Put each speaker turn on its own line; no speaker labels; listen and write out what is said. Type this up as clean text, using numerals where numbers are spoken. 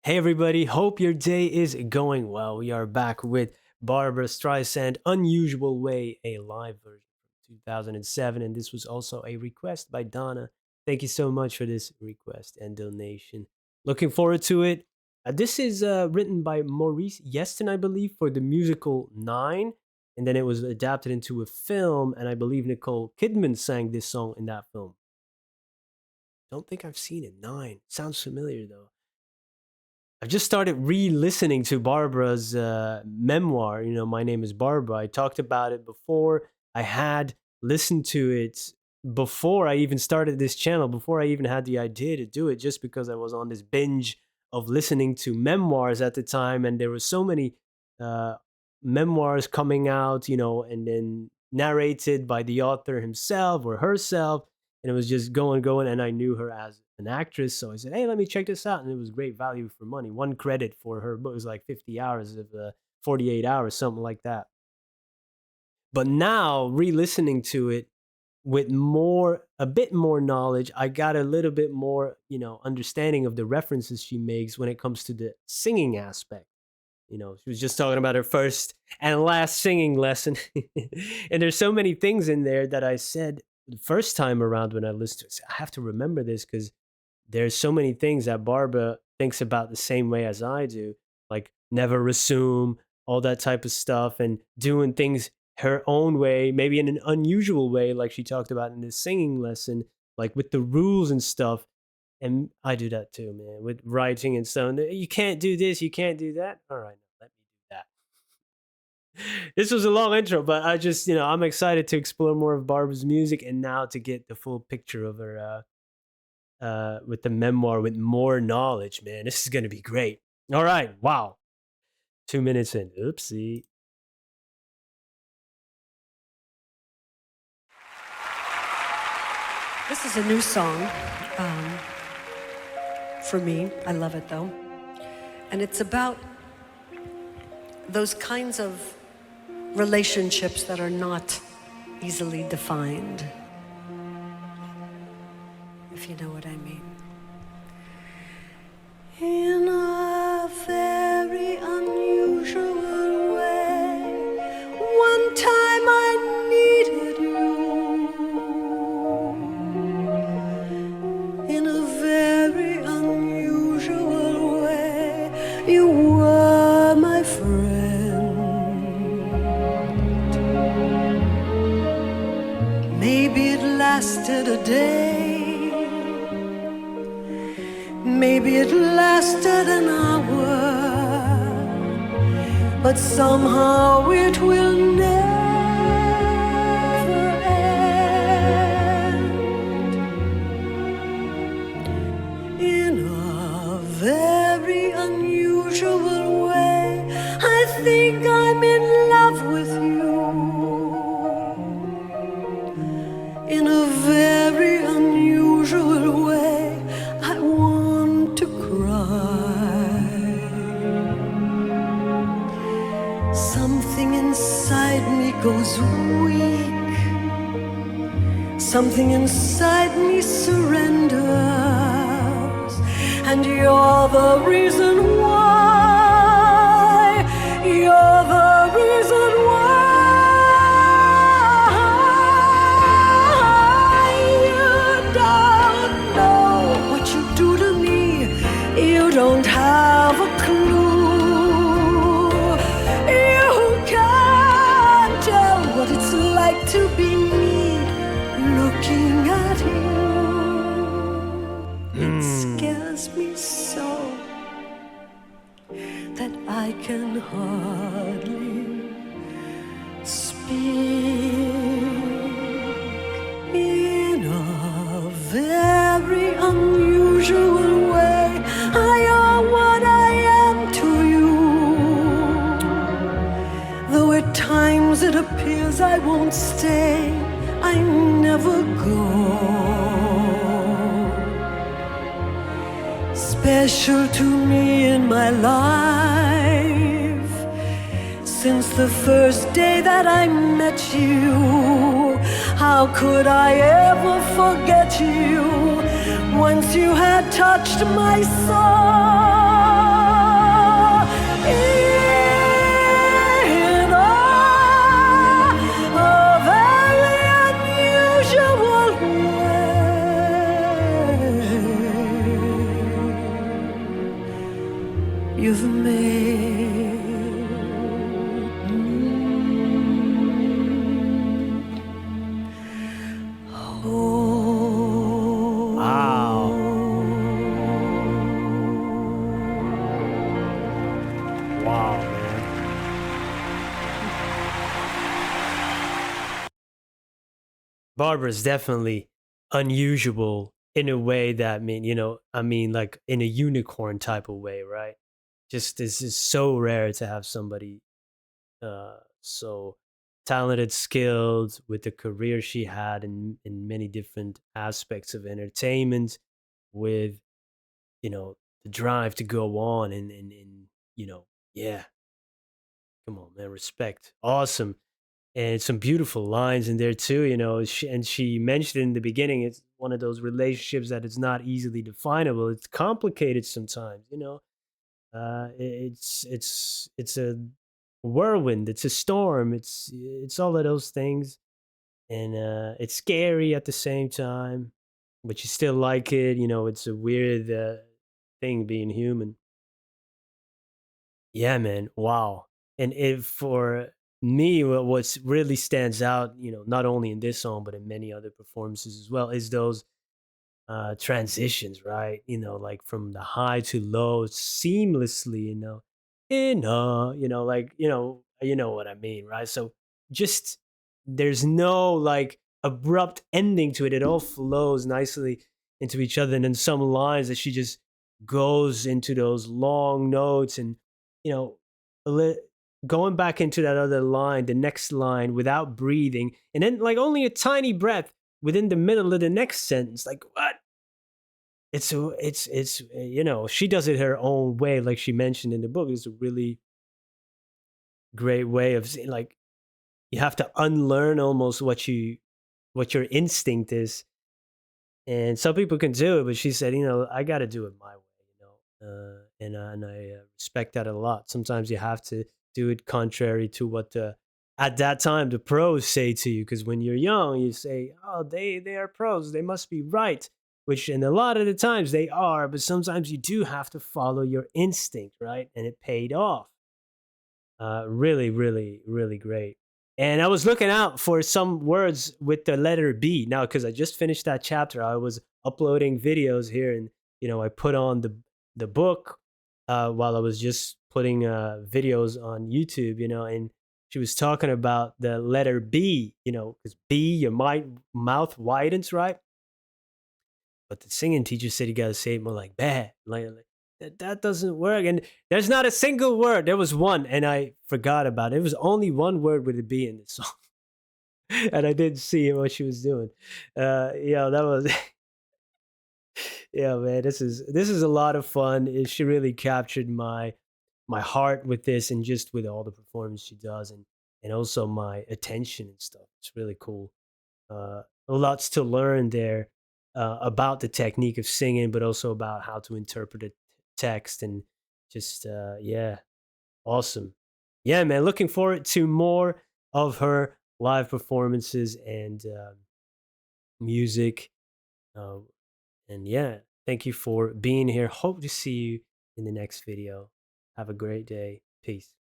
Hey everybody, hope your day is going well. We are back with Barbra Streisand, Unusual Way, a live version from 2007. And this was also a request by Donna. Thank you so much for this request and donation. Looking forward to it. This is written by Maurice Yeston, I believe, for the musical Nine. And then it was adapted into a film. And I believe Nicole Kidman sang this song in that film. Don't think I've seen it. Nine. Sounds familiar though. I've just started re-listening to Barbara's memoir. My name is Barbara. I talked about it before. I had listened to it before I even started this channel, before I even had the idea to do it, just because I was on this binge of listening to memoirs at the time, and there were so many uh, memoirs coming out, and then narrated by the author himself or herself, and it was just going, and I knew her as an actress, so I said, "Hey, let me check this out," and it was great value for money. One credit for her book was like 50 hours of 48 hours, something like that. But now, re-listening to it with a bit more knowledge, I got a little bit more, understanding of the references she makes when it comes to the singing aspect. She was just talking about her first and last singing lesson. And there's so many things in there that I said the first time around when I listened to it. I have to remember this because there's so many things that Barbara thinks about the same way as I do, like never assume, all that type of stuff, and doing things her own way, maybe in an unusual way, like she talked about in this singing lesson, like with the rules and stuff. And I do that too, man, with writing and so on. You can't do this, you can't do that. All right, let me do that. This was a long intro, but I just, I'm excited to explore more of Barbara's music and now to get the full picture of her with the memoir with more knowledge, man. This is going to be great. All right. Wow. 2 minutes in. Oopsie.
This is a new song for me. I love it though. And it's about those kinds of relationships that are not easily defined, if you know what I mean. In a very unusual way, one time I needed you. In a very unusual way, you were my friend. Maybe it lasted a day. Maybe it lasted an hour, but somehow it will never end. In a very unusual way, I think I'm in love with you. In a very unusual way, I want to cry. Something inside me goes weak. Something inside me surrenders. And you're the reason why. You're the reason why. Don't have a clue. You can't tell what it's like to be me looking at you. It scares me so that I can hardly speak. In a very unusual way, I am what I am to you. Though at times it appears I won't stay, I never go. Special to me in my life, since the first day that I met you. How could I ever forget you once you had touched my soul? you've made
Wow. Wow, man. Barbara's definitely unusual in a way that I mean like in a unicorn type of way, right? Just this is so rare to have somebody so talented, skilled with the career she had in many different aspects of entertainment, with the drive to go on and yeah, come on, man, respect, awesome. And some beautiful lines in there too, she mentioned in the beginning, it's one of those relationships that it's not easily definable, it's complicated sometimes, it's a whirlwind, it's a storm, it's all of those things, and it's scary at the same time, but you still like it. It's a weird thing being human. Yeah, man. Wow. And if for me, what's really stands out, not only in this song but in many other performances as well, is those transitions, right? Like from the high to low seamlessly, like you know what I mean, right? So just there's no like abrupt ending to it. It all flows nicely into each other, and then some lines that she just goes into those long notes, and you know, li- going back into that other line, the next line without breathing, and then like only a tiny breath within the middle of the next sentence. Like what? She does it her own way, like she mentioned in the book. It's a really great way of saying, like, you have to unlearn almost what your instinct is, and some people can do it, but she said, I got to do it my way, and I respect that a lot. Sometimes you have to do it contrary to what at that time the pros say to you, because when you're young, you say, "Oh, they are pros, they must be right," which, and a lot of the times they are, but sometimes you do have to follow your instinct, right? And it paid off. Really, really, really great. And I was looking out for some words with the letter B now, because I just finished that chapter. I was uploading videos here, and I put on the book while I was just putting videos on YouTube. And she was talking about the letter B. Because B, your mouth widens, right? But the singing teacher said you gotta say it more like bad. Like, that doesn't work. And there's not a single word. There was one, and I forgot about it. It was only one word with a B in the song. And I didn't see what she was doing. That was yeah, man. This is a lot of fun. She really captured my heart with this, and just with all the performance she does, and also my attention and stuff. It's really cool. Lots to learn there about the technique of singing, but also about how to interpret a text, and just yeah, awesome. Yeah, man. Looking forward to more of her live performances and music. Uh, and yeah, thank you for being here. Hope to see you in the next video. Have a great day. Peace.